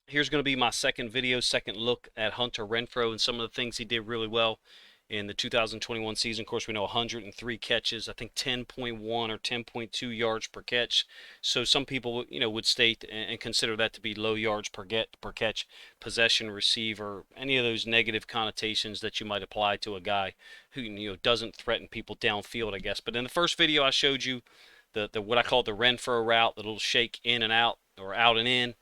Here's going to be my second video, second look at Hunter Renfrow and some of the things he did really well in the 2021 season. Of course, we know 103 catches, I think 10.1 or 10.2 yards per catch. So some people, would state and consider that to be low yards per catch, possession receiver, any of those negative connotations that you might apply to a guy who doesn't threaten people downfield, I guess. But in the first video, I showed you the what I call the Renfrow route, the little shake in and out or out and in,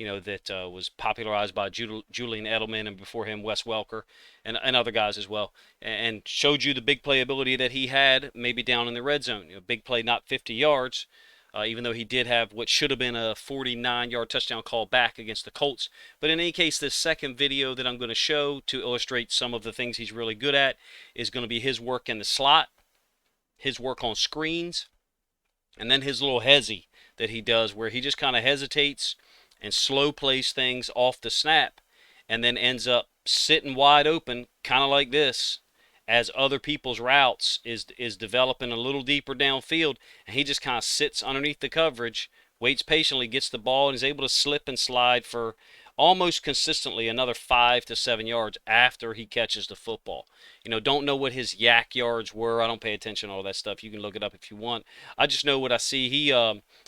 that was popularized by Julian Edelman and before him Wes Welker and other guys as well, and showed you the big playability that he had maybe down in the red zone. Big play, not 50 yards, even though he did have what should have been a 49-yard touchdown call back against the Colts. But in any case, this second video that I'm going to show to illustrate some of the things he's really good at is going to be his work in the slot, his work on screens, and then his little hezzy that he does where he just kind of hesitates and slow plays things off the snap and then ends up sitting wide open, kind of like this, as other people's routes is developing a little deeper downfield, and he just kind of sits underneath the coverage, waits patiently, gets the ball, and is able to slip and slide for almost consistently another 5 to 7 yards after he catches the football. Don't know what his yak yards were. I don't pay attention to all that stuff. You can look it up if you want. I just know what I see.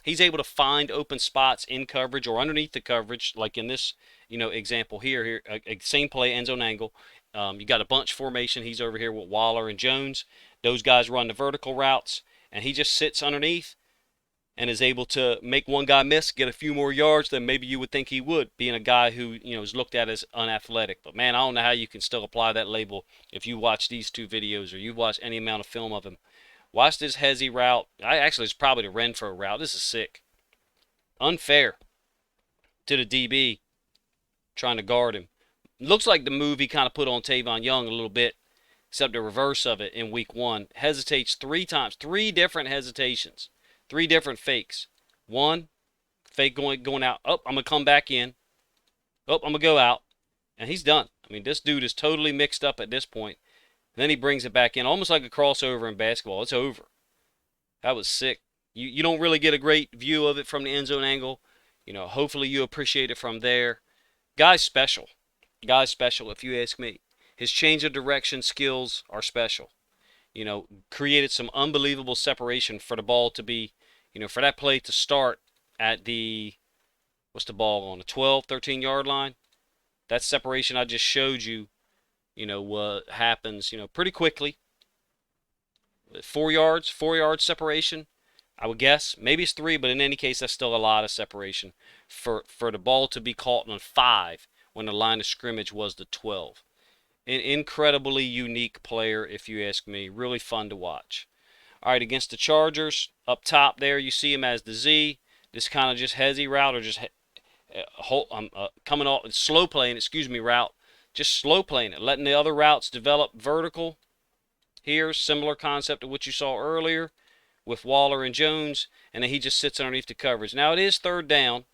He's able to find open spots in coverage or underneath the coverage, like in this example here. Same play, end zone angle. You got a bunch formation. He's over here with Waller and Jones. Those guys run the vertical routes, and he just sits underneath and is able to make one guy miss, get a few more yards than maybe you would think he would, being a guy who is looked at as unathletic. But man, I don't know how you can still apply that label if you watch these two videos or you watch any amount of film of him. Watch this hezzy route. Actually, it's probably the Renfrow route. This is sick. Unfair to the DB trying to guard him. Looks like the move he kind of put on Tavon Young a little bit, except the reverse of it in week one. Hesitates 3 times, 3 different hesitations. 3 different fakes. One, fake going out. Oh, I'm going to come back in. Oh, I'm going to go out. And he's done. I mean, this dude is totally mixed up at this point. And then he brings it back in, almost like a crossover in basketball. It's over. That was sick. You don't really get a great view of it from the end zone angle. Hopefully you appreciate it from there. Guy's special. Guy's special, if you ask me. His change of direction skills are special. Created some unbelievable separation for the ball to be, for that play to start at the, what's the ball on, the 12, 13-yard line. That separation I just showed you, what happens, pretty quickly. 4 yards separation, I would guess. Maybe it's 3, but in any case, that's still a lot of separation for the ball to be caught on 5 when the line of scrimmage was the 12. An incredibly unique player, if you ask me. Really fun to watch. All right, against the Chargers, up top there, you see him as the Z. This kind of just hezzy route or just coming off, slow playing, route. Just slow playing it, letting the other routes develop vertical. Here, similar concept to what you saw earlier with Waller and Jones, and then he just sits underneath the coverage. Now, it is 3rd down.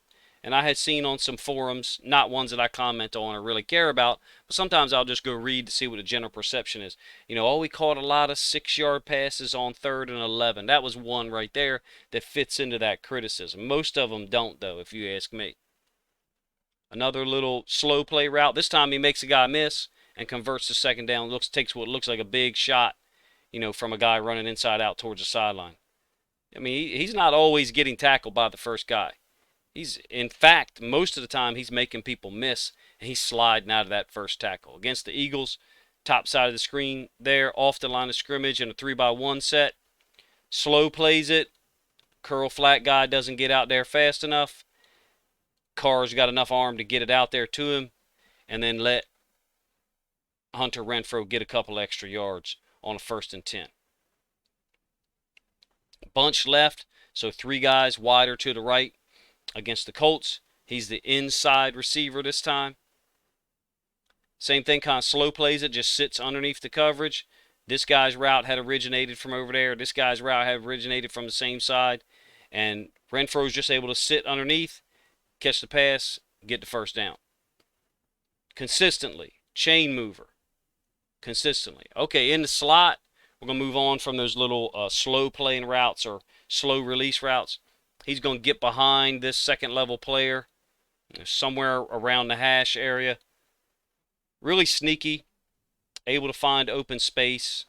And I had seen on some forums, not ones that I comment on or really care about, but sometimes I'll just go read to see what the general perception is. We caught a lot of 6-yard passes on 3rd and 11. That was one right there that fits into that criticism. Most of them don't, though, if you ask me. Another little slow play route. This time he makes a guy miss and converts to 2nd down. Takes what looks like a big shot, from a guy running inside out towards the sideline. I mean, he's not always getting tackled by the first guy. In fact, most of the time he's making people miss, and he's sliding out of that first tackle. Against the Eagles, top side of the screen there, off the line of scrimmage in a 3-by-1 set. Slow plays it. Curl flat guy doesn't get out there fast enough. Carr's got enough arm to get it out there to him, and then let Hunter Renfrow get a couple extra yards on a 1st and 10. Bunch left, so 3 guys wider to the right. Against the Colts, he's the inside receiver this time. Same thing, kind of slow plays it, just sits underneath the coverage. This guy's route had originated from over there. This guy's route had originated from the same side. And Renfrow's just able to sit underneath, catch the pass, get the 1st down. Consistently. Chain mover. Consistently. Okay, in the slot, we're going to move on from those little slow playing routes or slow release routes. He's going to get behind this 2nd level player somewhere around the hash area. Really sneaky, able to find open space.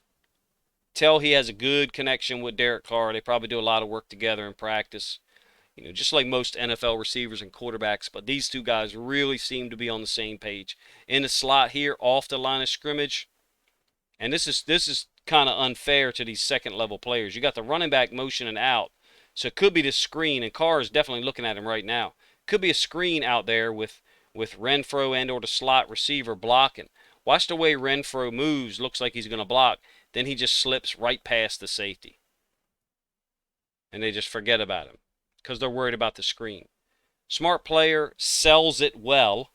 Tell he has a good connection with Derek Carr. They probably do a lot of work together in practice. Just like most NFL receivers and quarterbacks, but these two guys really seem to be on the same page. In the slot here, off the line of scrimmage, and this is kind of unfair to these second level players. You got the running back motioning out, so it could be the screen, and Carr is definitely looking at him right now. Could be a screen out there with Renfrow and or the slot receiver blocking. Watch the way Renfrow moves. Looks like he's going to block. Then he just slips right past the safety, and they just forget about him because they're worried about the screen. Smart player sells it well.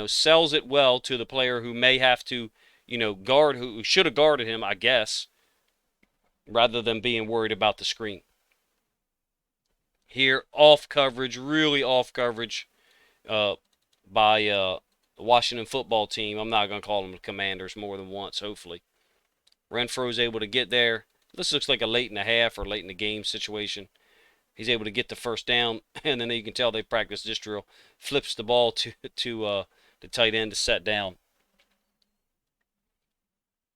Sells it well to the player who may have to, guard, who should have guarded him, I guess, rather than being worried about the screen. Here, off coverage, really off coverage by the Washington football team. I'm not going to call them the Commanders more than once, hopefully. Renfrow is able to get there. This looks like a late in the half or late in the game situation. He's able to get the first down, and then you can tell they practiced this drill. Flips the ball to the tight end to set down.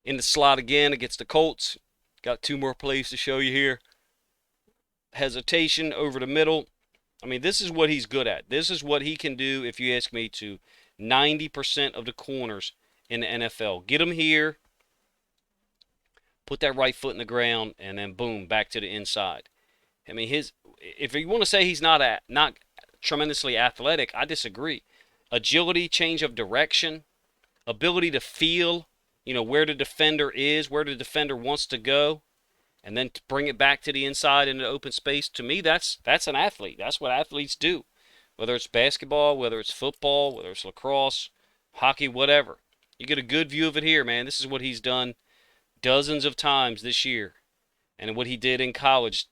In the slot again against the Colts. Got two more plays to show you here. Hesitation over the middle. I mean, this is what he's good at. This is what he can do, if you ask me, to 90% of the corners in the NFL. Get him here, put that right foot in the ground, and then boom, back to the inside. I mean, if you want to say he's not tremendously athletic, I disagree. Agility, change of direction, ability to feel, where the defender is, where the defender wants to go, and then to bring it back to the inside into open space. To me, that's an athlete. That's what athletes do. Whether it's basketball, whether it's football, whether it's lacrosse, hockey, whatever. You get a good view of it here, man. This is what he's done dozens of times this year, and what he did in college,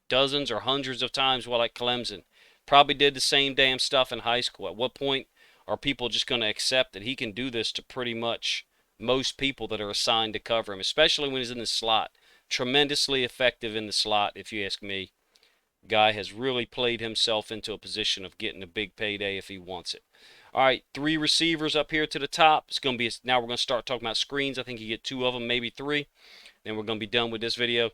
dozens or hundreds of times while at Clemson. Probably did the same damn stuff in high school. At what point are people just going to accept that he can do this to pretty much most people that are assigned to cover him, especially when he's in the slot? Tremendously effective in the slot, if you ask me. Guy has really played himself into a position of getting a big payday if he wants it. All right, three receivers up here to the top. It's going to be now we're going to start talking about screens. I think you get two of them, maybe three. Then we're going to be done with this video.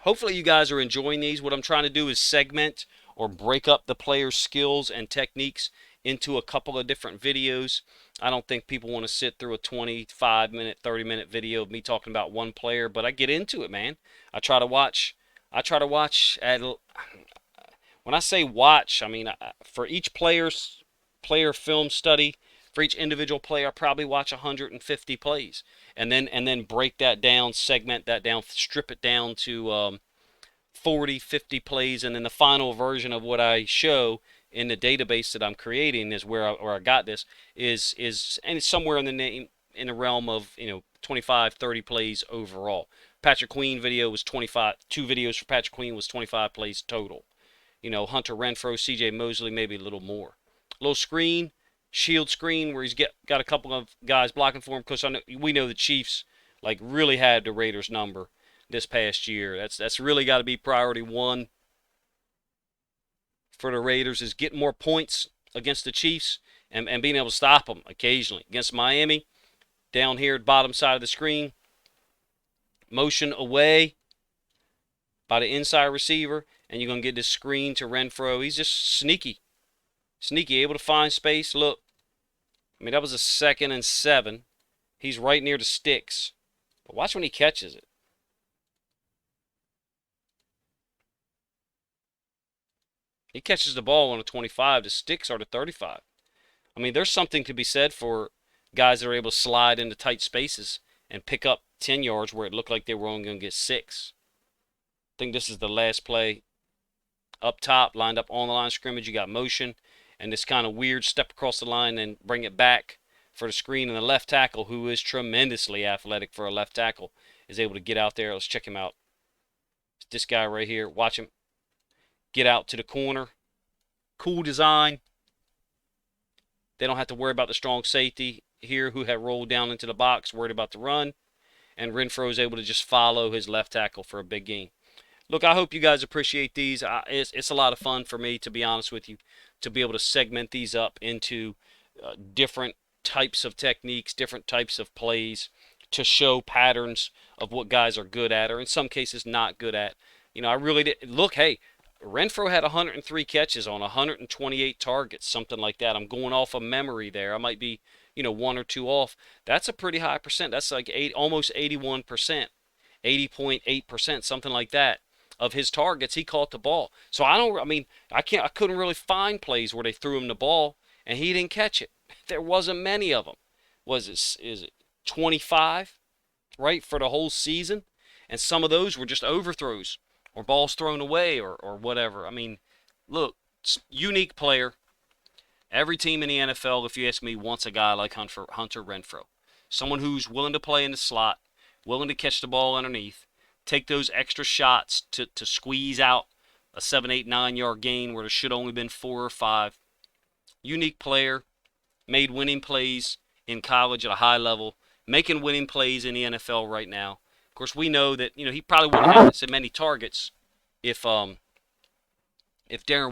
Hopefully you guys are enjoying these. What I'm trying to do is segment or break up the player's skills and techniques into a couple of different videos. I don't think people want to sit through a 25-minute, 30-minute video of me talking about one player, but I get into it, man. I try to watch at, when I say watch, I mean for each player film study, for each individual player, I probably watch 150 plays, and then break that down, segment that down, strip it down to 40, 50 plays, and then the final version of what I show in the database that I'm creating is where I got this is and it's somewhere in the realm of 25, 30 plays overall. Patrick Queen video was 25. Two videos for Patrick Queen was 25 plays total. Hunter Renfrow, C.J. Mosley, maybe a little more. Little screen, shield screen where he's got a couple of guys blocking for him, because we know the Chiefs really had the Raiders number this past year. That's really got to be priority one for the Raiders, is getting more points against the Chiefs and being able to stop them occasionally. Against Miami, down here at the bottom side of the screen, motion away by the inside receiver, and you're going to get this screen to Renfrow. He's just sneaky, able to find space. Look, I mean, that was a 2nd and 7. He's right near the sticks. But watch when he catches it. He catches the ball on a 25. The sticks are the 35. I mean, there's something to be said for guys that are able to slide into tight spaces and pick up 10 yards where it looked like they were only going to get 6. I think this is the last play. Up top, lined up on the line of scrimmage, you got motion, and this kind of weird step across the line and bring it back for the screen. And the left tackle, who is tremendously athletic for a left tackle, is able to get out there. Let's check him out. It's this guy right here. Watch him get out to the corner. Cool design. They don't have to worry about the strong safety here who had rolled down into the box, worried about the run. And Renfrow is able to just follow his left tackle for a big gain. look, I hope you guys appreciate these. It's a lot of fun for me, to be honest with you, to be able to segment these up into different types of techniques, different types of plays, to show patterns of what guys are good at, or in some cases not good at. I really did look. Hey, Renfrow had 103 catches on 128 targets, something like that. I'm going off of memory there. I might be, one or two off. That's a pretty high percent. That's like almost 81%, 80.8%, something like that. Of his targets, he caught the ball. So I couldn't really find plays where they threw him the ball and he didn't catch it. There wasn't many of them. Is it 25, right, for the whole season? And some of those were just overthrows or balls thrown away or whatever. Look, unique player. Every team in the NFL, if you ask me, wants a guy like Hunter Renfrow. Someone who's willing to play in the slot, willing to catch the ball underneath, take those extra shots to squeeze out a 7, 8, 9 yard gain where there should only been 4 or 5. Unique player, made winning plays in college at a high level, making winning plays in the NFL right now. Of course, we know that he probably wouldn't have so many targets if Darren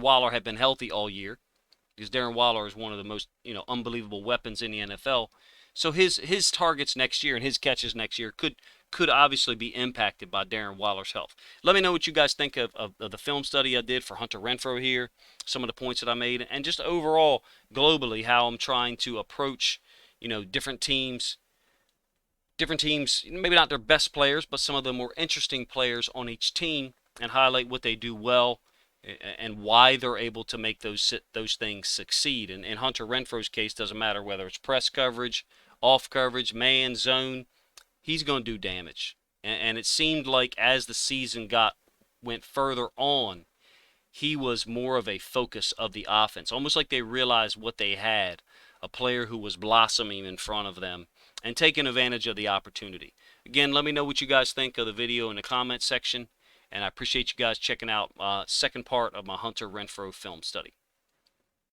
Waller had been healthy all year, because Darren Waller is one of the most unbelievable weapons in the NFL. So his targets next year and his catches next year could obviously be impacted by Darren Waller's health. Let me know what you guys think of the film study I did for Hunter Renfrow here, some of the points that I made, and just overall globally how I'm trying to approach different teams, maybe not their best players, but some of the more interesting players on each team, and highlight what they do well and why they're able to make those things succeed. And in Hunter Renfrow's case, doesn't matter whether it's press coverage, off coverage, man, zone, he's going to do damage. And it seemed like as the season went further on, he was more of a focus of the offense, almost like they realized what they had, a player who was blossoming in front of them and taking advantage of the opportunity. Again, let me know what you guys think of the video in the comment section, and I appreciate you guys checking out second part of my Hunter Renfrow film study.